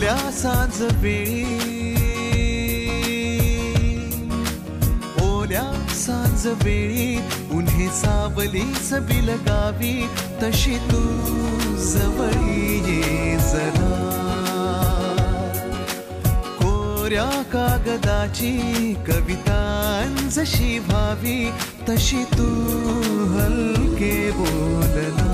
ओल्या सांज वेळी, ओल्या सांज वेळी उन्हे सावलीच बिलगावी, तशी तू जवळी ये जरा. कोऱ्या कागदाची कविता जशी व्हावी, तशी तू हलके बोलना.